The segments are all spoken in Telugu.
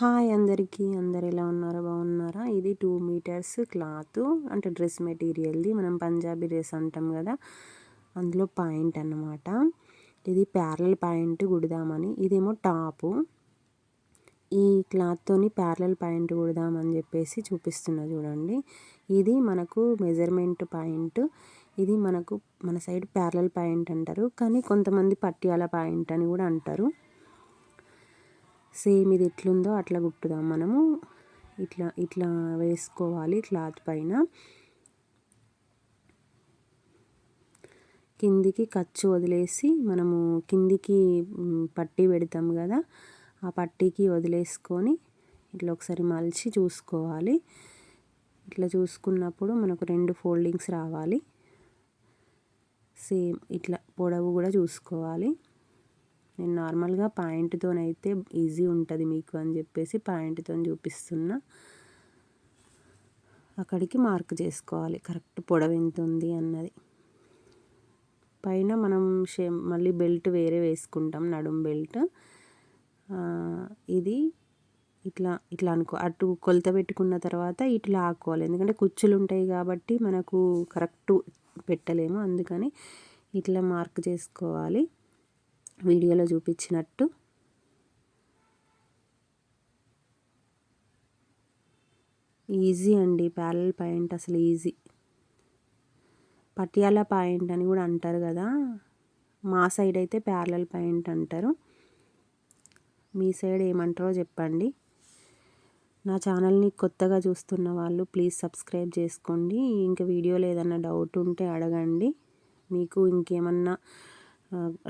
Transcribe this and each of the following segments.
హాయ్ అందరికీ, అందరు ఎలా ఉన్నారా? బాగున్నారా? ఇది 2 మీటర్స్ క్లాత్, అంటే డ్రెస్ మెటీరియల్ది. మనం పంజాబీ డ్రెస్ అంటాం కదా, అందులో పాయింట్ అన్నమాట. ఇది ప్యారల్ పాయింట్ కుడదామని. ఇదేమో టాపు. ఈ క్లాత్తోని ప్యారల్ పాయింట్ కుడదామని చెప్పేసి చూపిస్తున్నా చూడండి. ఇది మనకు మెజర్మెంట్ పాయింట్. ఇది మనకు మన సైడ్ ప్యారల్ పాయింట్ అంటారు, కానీ కొంతమంది పట్యాల పాయింట్ అని కూడా అంటారు. సేమ్ ఇది ఎట్లుందో అట్లా కుట్టుదాం మనము. ఇట్లా ఇట్లా వేసుకోవాలి క్లాత్ పైన. కిందికి ఖర్చు వదిలేసి మనము కిందికి పట్టీ పెడతాం కదా, ఆ పట్టీకి వదిలేసుకొని ఇట్లా ఒకసారి మలిచి చూసుకోవాలి. ఇట్లా చూసుకున్నప్పుడు మనకు 2 ఫోల్డింగ్స్ రావాలి. సేమ్ ఇట్లా పొడవు కూడా చూసుకోవాలి. నేను నార్మల్గా పాయింట్తోనైతే ఈజీ ఉంటుంది మీకు అని చెప్పేసి పాయింట్తో చూపిస్తున్నా. అక్కడికి మార్క్ చేసుకోవాలి కరెక్ట్ పొడవు ఎంత ఉంది అన్నది. పైన మనం మళ్ళీ బెల్ట్ వేరే వేసుకుంటాం, నడుం బెల్ట్. ఇది ఇట్లా ఇట్లా అనుకో, అటు కొలత పెట్టుకున్న తర్వాత ఇట్లా ఆకోవాలి. ఎందుకంటే కుచ్చులు ఉంటాయి కాబట్టి మనకు కరెక్ట్ పెట్టలేము, అందుకని ఇట్లా మార్క్ చేసుకోవాలి వీడియోలో చూపించినట్టు. ఈజీ అండి ప్యారల్ పాయింట్, అసలు ఈజీ. పటియాల పాయింట్ అని కూడా అంటారు కదా, మా సైడ్ అయితే ప్యారల్ పాయింట్ అంటారు. మీ సైడ్ ఏమంటారో చెప్పండి. నా ఛానల్ని కొత్తగా చూస్తున్న వాళ్ళు ప్లీజ్ సబ్స్క్రైబ్ చేసుకోండి. ఇంకా వీడియోలో ఏదన్నా డౌట్ ఉంటే అడగండి. మీకు ఇంకేమన్నా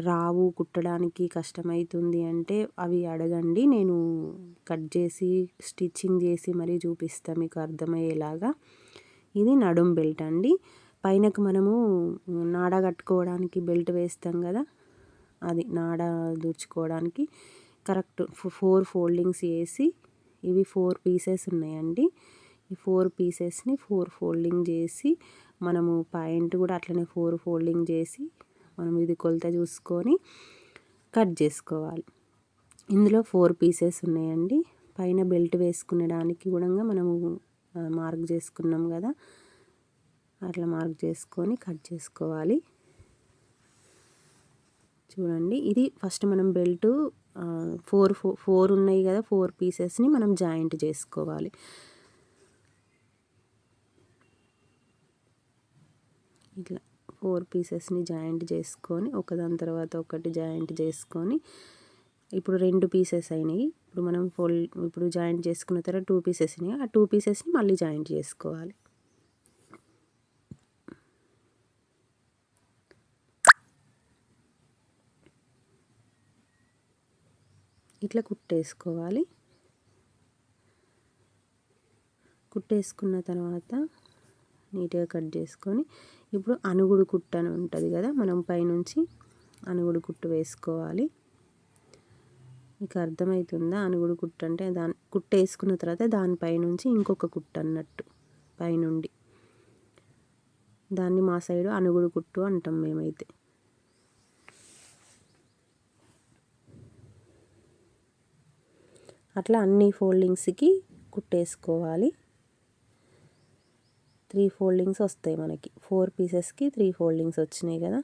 రావు, కుట్టడానికి కష్టమవుతుంది అంటే అవి అడగండి, నేను కట్ చేసి స్టిచ్చింగ్ చేసి మరీ చూపిస్తాను మీకు అర్థమయ్యేలాగా. ఇది నడుం బెల్ట్ అండి. పైనకు మనము నాడ కట్టుకోవడానికి బెల్ట్ వేస్తాం కదా, అది నాడ దూర్చుకోవడానికి కరెక్ట్ 4 ఫోల్డింగ్స్ వేసి, ఇవి 4 పీసెస్ ఉన్నాయండి. ఈ 4 పీసెస్ని 4 ఫోల్డింగ్ చేసి మనము పాయింట్ కూడా అట్లనే 4 ఫోల్డింగ్ చేసి మనం ఇది కొలత చూసుకొని కట్ చేసుకోవాలి. ఇందులో 4 పీసెస్ ఉన్నాయండి. పైన బెల్ట్ వేసుకునేడానికి కూడా మనము మార్క్ చేసుకున్నాం కదా, అట్లా మార్క్ చేసుకొని కట్ చేసుకోవాలి. చూడండి, ఇది ఫస్ట్ మనం బెల్ట్ 4 ఉన్నాయి కదా, 4 పీసెస్ని మనం జాయింట్ చేసుకోవాలి. ఇట్లా 4 పీసెస్ని జాయింట్ చేసుకొని ఒకదాని తర్వాత ఒకటి జాయింట్ చేసుకొని, ఇప్పుడు 2 పీసెస్ అయినాయి. ఇప్పుడు మనం ఇప్పుడు జాయింట్ చేసుకున్న తర్వాత 2 పీసెస్ అయినాయి. ఆ 2 పీసెస్ని మళ్ళీ జాయింట్ చేసుకోవాలి. ఇట్లా కుట్టేసుకోవాలి. కుట్టేసుకున్న తర్వాత నీట్గా కట్ చేసుకొని, ఇప్పుడు అనుగుడు కుట్టు అని ఉంటుంది కదా, మనం పైనుంచి అనుగుడు కుట్టు వేసుకోవాలి. మీకు అర్థమవుతుందా? అనుగుడు కుట్టు అంటే కుట్టు వేసుకున్న తర్వాత దానిపైనుంచి ఇంకొక కుట్టు అన్నట్టు పైనుండి, దాన్ని మా సైడు అనుగుడు కుట్టు అంటాం మేమైతే. అట్లా అన్ని ఫోల్డింగ్స్కి కుట్టేసుకోవాలి. 3 ఫోల్డింగ్స్ వస్తాయి మనకి. 4 పీసెస్కి 3 ఫోల్డింగ్స్ వచ్చినాయి కదా,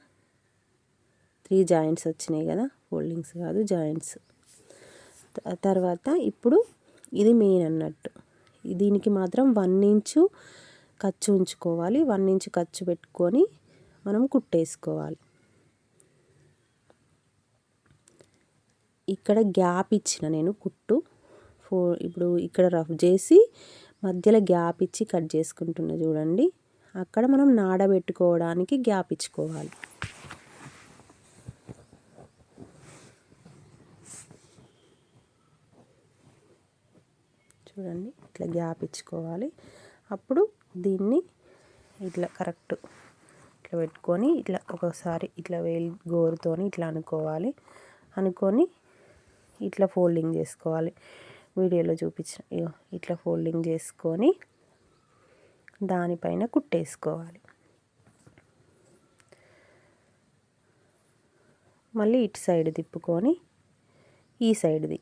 3 జాయింట్స్ వచ్చినాయి కదా, ఫోల్డింగ్స్ కాదు జాయింట్స్. తర్వాత ఇప్పుడు ఇది మెయిన్ అన్నట్టు, దీనికి మాత్రం 1 ఇంచు ఖర్చు ఉంచుకోవాలి. 1 ఇంచు ఖర్చు పెట్టుకొని మనం కుట్టేసుకోవాలి. ఇక్కడ గ్యాప్ ఇచ్చిన నేను కుట్టు ఇప్పుడు ఇక్కడ రఫ్ చేసి మధ్యలో గ్యాప్ ఇచ్చి కట్ చేసుకుంటున్నా చూడండి. అక్కడ మనం నాడబెట్టుకోవడానికి గ్యాప్ ఇచ్చుకోవాలి. చూడండి, ఇట్లా గ్యాప్ ఇచ్చుకోవాలి. అప్పుడు దీన్ని ఇట్లా కరెక్ట్ ఇట్లా పెట్టుకొని ఇట్లా ఒకసారి ఇట్లా గోరుతోని ఇట్లా అనుకోవాలి. అనుకొని ఇట్లా ఫోల్డింగ్ చేసుకోవాలి. వీడియోలో చూపించిన ఇట్లా ఫోల్డింగ్ చేసుకొని దానిపైన కుట్టేసుకోవాలి. మళ్ళీ ఇటు సైడ్ తిప్పుకొని ఈ సైడ్ది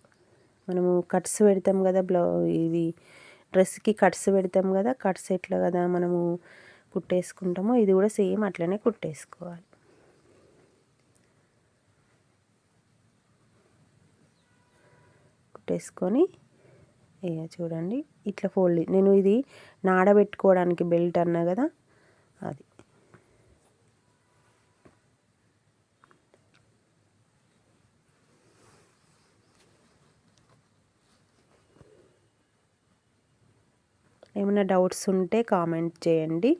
మనము కట్స్ పెడతాం కదా ఇది డ్రెస్కి కట్స్ పెడతాం కదా, కట్స్ ఎట్లా కదా మనము కుట్టేసుకుంటామో ఇది కూడా సేమ్ అట్లనే కుట్టేసుకోవాలి. కుట్టేసుకొని చూడండి ఇట్లా ఫోల్డ్, నేను ఇది నాడబెట్టుకోవడానికి బెల్ట్ అన్నా కదా అది. ఏమైనా డౌట్స్ ఉంటే కామెంట్ చేయండి.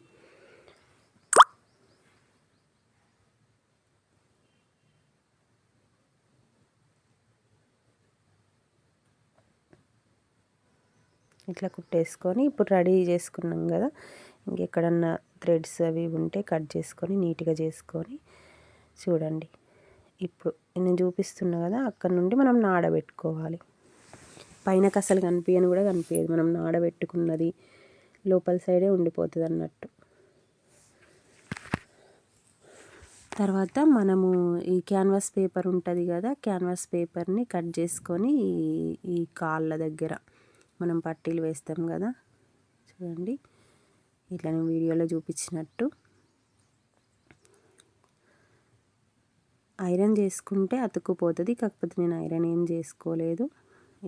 ఇట్లా కుట్టేసుకొని ఇప్పుడు రెడీ చేసుకున్నాం కదా, ఇంకెక్కడన్నా థ్రెడ్స్ అవి ఉంటే కట్ చేసుకొని నీట్గా చేసుకొని చూడండి. ఇప్పుడు నేను చూపిస్తున్నా కదా, అక్కడ నుండి మనం నాడబెట్టుకోవాలి. పైనకి అసలు కనిపించని కూడా కనిపించదు, మనం నాడబెట్టుకున్నది లోపల సైడే ఉండిపోతుంది అన్నట్టు. తర్వాత మనము ఈ క్యాన్వాస్ పేపర్ ఉంటుంది కదా, క్యాన్వాస్ పేపర్ని కట్ చేసుకొని ఈ కాళ్ళ దగ్గర మనం పట్టీలు వేస్తాం కదా, చూడండి ఇట్లా నేను వీడియోలో చూపించినట్టు ఐరన్ చేసుకుంటే అతుక్కుపోతుంది. కాకపోతే నేను ఐరన్ ఏం చేసుకోలేదు,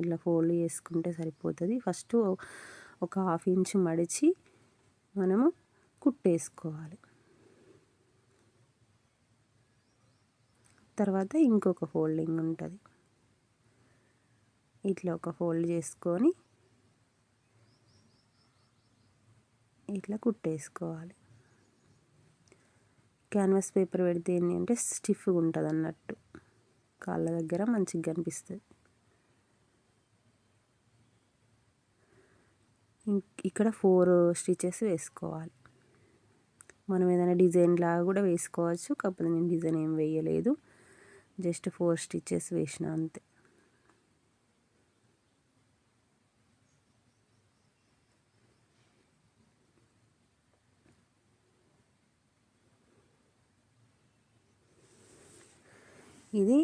ఇట్లా ఫోల్డ్ చేసుకుంటే సరిపోతుంది. ఫస్ట్ ఒక 1/2 ఇంచ్ మడిచి మనము కుట్టేసుకోవాలి. తర్వాత ఇంకొక ఫోల్డింగ్ ఉంటుంది, ఇట్లా ఒక ఫోల్డ్ చేసుకొని ఇట్లా కుట్టేసుకోవాలి. క్యాన్వాస్ పేపర్ పెడితే ఏంటి అంటే స్టిఫ్గా ఉంటుంది అన్నట్టు, కాళ్ళ దగ్గర మంచిగా కనిపిస్తుంది. ఇక్కడ 4 స్టిచెస్ వేసుకోవాలి. మనం ఏదైనా డిజైన్ లాగా కూడా వేసుకోవచ్చు, కాకపోతే నేను డిజైన్ ఏం వేయలేదు, జస్ట్ 4 స్టిచెస్ వేసిన అంతే. ఇది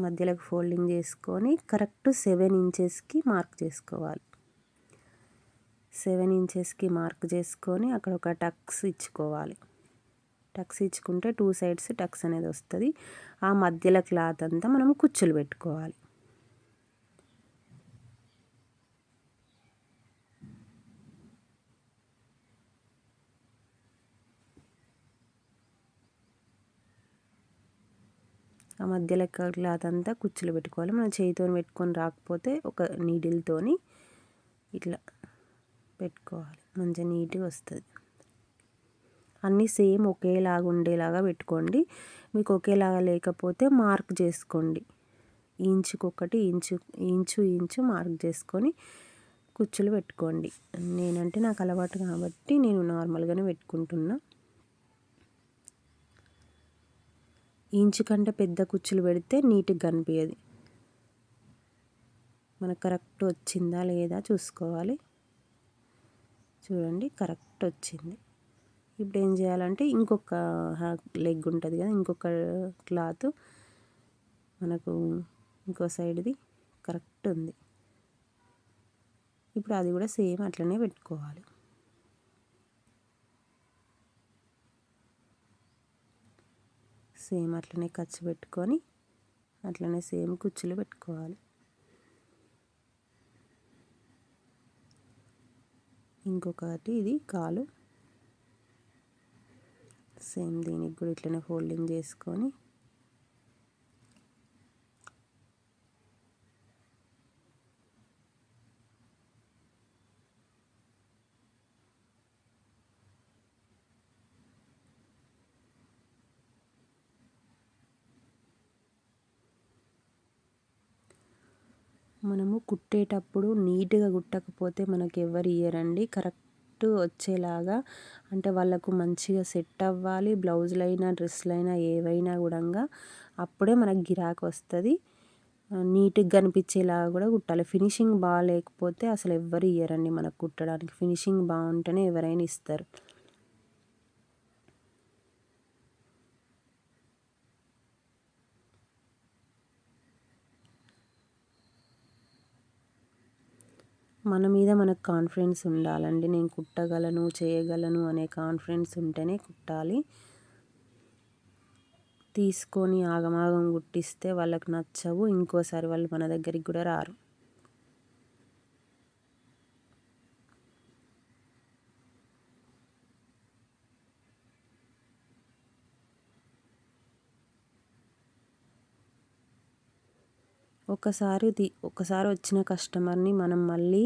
మధ్యలోకి ఫోల్డింగ్ చేసుకొని కరెక్ట్ 7 ఇంచెస్కి మార్క్ చేసుకోవాలి. 7 ఇంచెస్కి మార్క్ చేసుకొని అక్కడ ఒక టక్స్ ఇచ్చుకోవాలి. టక్స్ ఇచ్చుకుంటే 2 సైడ్స్ టక్స్ అనేది వస్తుంది. ఆ మధ్యలో క్లాత్ అంతా మనం కుచ్చులు పెట్టుకోవాలి. ఆ మధ్యలో క్లాత్ అంతా కుచ్చులు పెట్టుకోవాలి. మనం చేయితో పెట్టుకొని రాకపోతే ఒక నీడిల్తోని ఇట్లా పెట్టుకోవాలి, మంచిగా నీట్గా వస్తుంది. అన్నీ సేమ్ ఒకేలాగా ఉండేలాగా పెట్టుకోండి. మీకు ఒకేలాగా లేకపోతే మార్క్ చేసుకోండి, ఇంచుకొకటి ఇంచు మార్క్ చేసుకొని కుచ్చులు పెట్టుకోండి. నేనంటే నాకు అలవాటు కాబట్టి నేను నార్మల్గానే పెట్టుకుంటున్నా. ఇంచు కంటే పెద్ద కుచ్చులు పెడితే నీట్గా కనిపించదు. మనకు కరెక్ట్ వచ్చిందా లేదా చూసుకోవాలి. చూడండి కరెక్ట్ వచ్చింది. ఇప్పుడు ఏం చేయాలంటే ఇంకొక లెగ్ ఉంటుంది కదా, ఇంకొక క్లాత్ మనకు ఇంకో సైడ్ది కరెక్ట్ ఉంది. ఇప్పుడు అది కూడా సేమ్ అట్లనే పెట్టుకోవాలి. సేమ్ అట్లనే ఖర్చు పెట్టుకొని అట్లనే సేమ్ కుచ్చులు పెట్టుకోవాలి. ఇంకొకటి ఇది కాలు, సేమ్ దీనికి కూడా ఇట్లనే ఫోల్డింగ్ చేసుకొని మనము కుట్టేటప్పుడు నీట్గా కుట్టకపోతే మనకు ఎవరు ఇయ్యరండి. కరెక్ట్ వచ్చేలాగా, అంటే వాళ్ళకు మంచిగా సెట్ అవ్వాలి. బ్లౌజులైనా డ్రెస్సులైనా ఏవైనా కూడా అప్పుడే మనకు గిరాకీ వస్తుంది. నీట్గా కనిపించేలాగా కూడా కుట్టాలి. ఫినిషింగ్ బాగాలేకపోతే అసలు ఎవ్వరు ఇయ్యరండి మనకు కుట్టడానికి. ఫినిషింగ్ బాగుంటేనే ఎవరైనా ఇస్తారు. మన మీద మనకు కాన్ఫిడెన్స్ ఉండాలండి. నేను కుట్టగలను, చేయగలను అనే కాన్ఫిడెన్స్ ఉంటేనే కుట్టాలి. తీసుకొని ఆగమాగం కుట్టిస్తే వాళ్ళకి నచ్చవు, ఇంకోసారి వాళ్ళు మన దగ్గరికి కూడా రారు. ఒకసారి వచ్చిన కస్టమర్ని మనం మళ్ళీ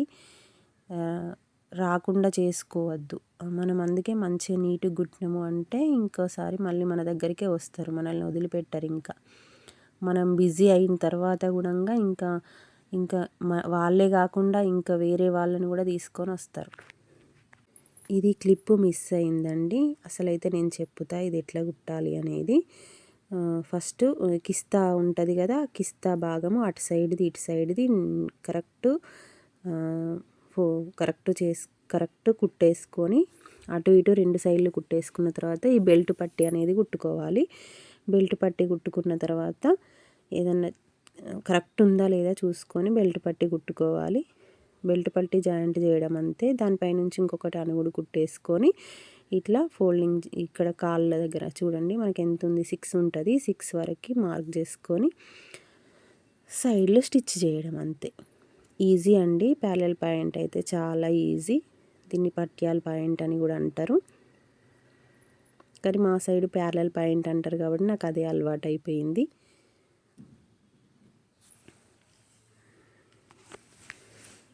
రాకుండా చేసుకోవద్దు. మనం అందుకే మంచిగా నీట్గా కుట్టినాము అంటే ఇంకోసారి మళ్ళీ మన దగ్గరికే వస్తారు, మనల్ని వదిలిపెట్టరు. ఇంకా మనం బిజీ అయిన తర్వాత కూడా ఇంకా ఇంకా వాళ్ళే కాకుండా ఇంకా వేరే వాళ్ళని కూడా తీసుకొని వస్తారు. ఇది క్లిప్ మిస్ అయిందండి. అసలైతే నేను చెప్తా ఇది ఎట్లా కుట్టాలి అనేది. ఫస్ట్ కిస్తా ఉంటుంది కదా, కిస్తా భాగము అటు సైడ్ది ఇటు సైడ్ది కరెక్ట్ కరెక్ట్ కుట్టేసుకొని అటు ఇటు రెండు సైడ్లు కుట్టేసుకున్న తర్వాత ఈ బెల్ట్ పట్టి అనేది కుట్టుకోవాలి. బెల్ట్ పట్టి కుట్టుకున్న తర్వాత ఏదన్నా కరెక్ట్ ఉందా లేదా చూసుకొని బెల్ట్ పట్టి కుట్టుకోవాలి. బెల్ట్ పట్టి జాయింట్ చేయడం అంతే. దానిపైనుంచి ఇంకొకటి అనుగుడు కుట్టేసుకొని ఇట్లా ఫోల్డింగ్ ఇక్కడ కాళ్ళ దగ్గర చూడండి మనకి ఎంత ఉంది, 6 ఉంటుంది. 6 వరకు మార్క్ చేసుకొని సైడ్లో స్టిచ్ చేయడం అంతే. ఈజీ అండి. ప్యారలల్ పాయింట్ అయితే చాలా ఈజీ. దీన్ని పట్యాల పాయింట్ అని కూడా అంటారు, కానీ మా సైడ్ ప్యారలల్ పాయింట్ అంటారు కాబట్టి నాకు అదే అలవాటు అయిపోయింది.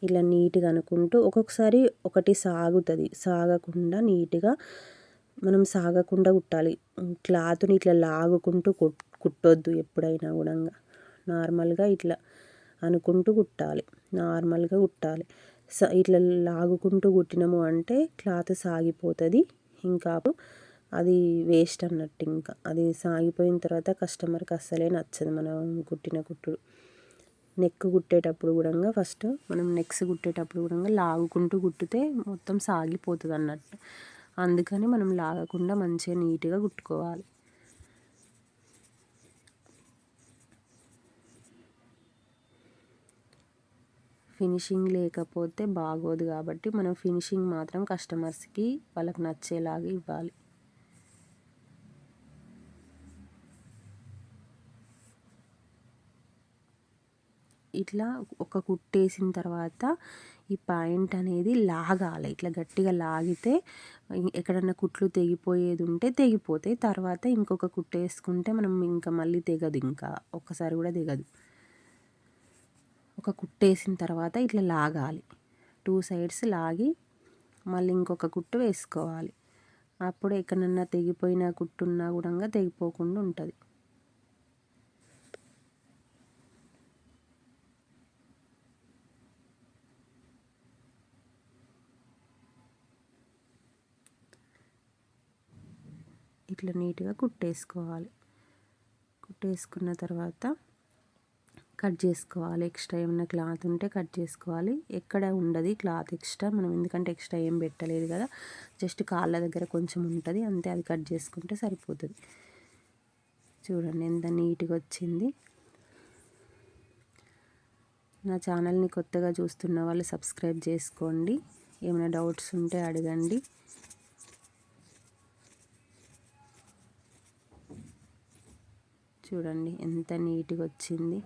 ఇలా నీట్గా అనుకుంటూ ఒక్కొక్కసారి ఒకటి సాగకుండా నీట్గా మనం సాగకుండా కుట్టాలి. క్లాత్ని ఇట్లా లాగుకుంటూ కుట్టొద్దు ఎప్పుడైనా కూడా. నార్మల్గా ఇట్లా అనుకుంటూ కుట్టాలి, నార్మల్గా కుట్టాలి. ఇట్లా లాగుకుంటూ కుట్టినాము అంటే క్లాత్ సాగిపోతుంది, ఇంకా అది వేస్ట్ అన్నట్టు. ఇంకా అది సాగిపోయిన తర్వాత కస్టమర్కి అస్సలే నచ్చదు మనం కుట్టిన కుట్టుడు. నెక్ కుట్టేటప్పుడు కూడా ఫస్ట్ మనం నెక్స్ కుట్టేటప్పుడు కూడా లాగుకుంటూ కుట్టితే మొత్తం సాగిపోతుంది అన్నట్టు. అందుకని మనం లాగకుండా మంచిగా నీట్గా కుట్టుకోవాలి. ఫినిషింగ్ లేకపోతే బాగోదు కాబట్టి మనం ఫినిషింగ్ మాత్రం కస్టమర్స్కి వాళ్ళకి నచ్చేలాగా ఇవ్వాలి. ఇట్లా ఒక కుట్టేసిన తర్వాత ఈ పాయింట్ అనేది లాగాలి. ఇట్లా గట్టిగా లాగితే ఎక్కడన్నా కుట్లు తెగిపోయేది ఉంటే తెగిపోతాయి. తర్వాత ఇంకొక కుట్టు వేసుకుంటే మనం ఇంకా మళ్ళీ తెగదు, ఇంకా ఒక్కసారి కూడా తెగదు. ఒక కుట్టేసిన తర్వాత ఇట్లా లాగాలి, 2 సైడ్స్ లాగి మళ్ళీ ఇంకొక కుట్టు వేసుకోవాలి. అప్పుడు ఎక్కడన్నా తెగిపోయిన కుట్టున్నా కూడా తెగిపోకుండా ఉంటుంది. ఇట్లా నీట్గా కుట్టేసుకోవాలి. కుట్టేసుకున్న తర్వాత కట్ చేసుకోవాలి. ఎక్స్ట్రా ఏమైనా క్లాత్ ఉంటే కట్ చేసుకోవాలి. ఎక్కడ ఉండదు క్లాత్ ఎక్స్ట్రా, మనం ఎందుకంటే ఎక్స్ట్రా ఏం పెట్టలేదు కదా, జస్ట్ కాళ్ళ దగ్గర కొంచెం ఉంటుంది అంతే, అది కట్ చేసుకుంటే సరిపోతుంది. చూడండి ఎంత నీట్గా వచ్చింది. నా ఛానల్ని కొత్తగా చూస్తున్న వాళ్ళు సబ్స్క్రైబ్ చేసుకోండి. ఏమైనా డౌట్స్ ఉంటే అడగండి. చూడండి ఎంత నీట్గా వచ్చింది.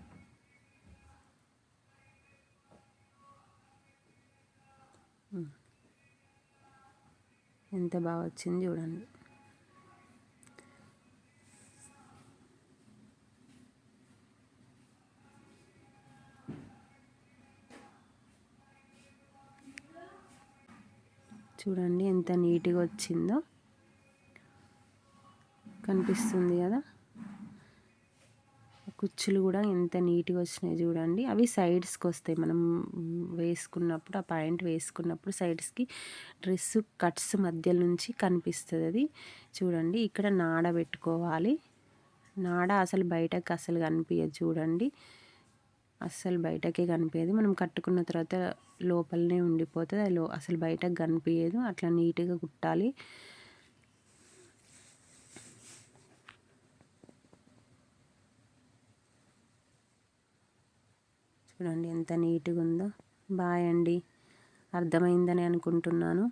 ఎంత బాగా వచ్చింది చూడండి. చూడండి ఎంత నీట్గా వచ్చిందో, కనిపిస్తుంది కదా. కుచ్చులు కూడా ఎంత నీట్గా వచ్చినాయి చూడండి. అవి సైడ్స్కి వస్తాయి మనం వేసుకున్నప్పుడు, ఆ పాయింట్ వేసుకున్నప్పుడు సైడ్స్కి డ్రెస్ కట్స్ మధ్య నుంచి కనిపిస్తుంది అది. చూడండి ఇక్కడ నాడ పెట్టుకోవాలి. నాడ అసలు బయటకు అసలు కనిపించదు చూడండి, అస్సలు బయటకే కనిపించదు. మనం కట్టుకున్న తర్వాత లోపలనే ఉండిపోతుంది, అది అసలు బయటకు కనిపించదు. అట్లా నీట్గా కుట్టాలి. చూడండి ఎంత నీట్గా ఉందో. బాయ్ అండి. అర్థమైందని అనుకుంటున్నాను.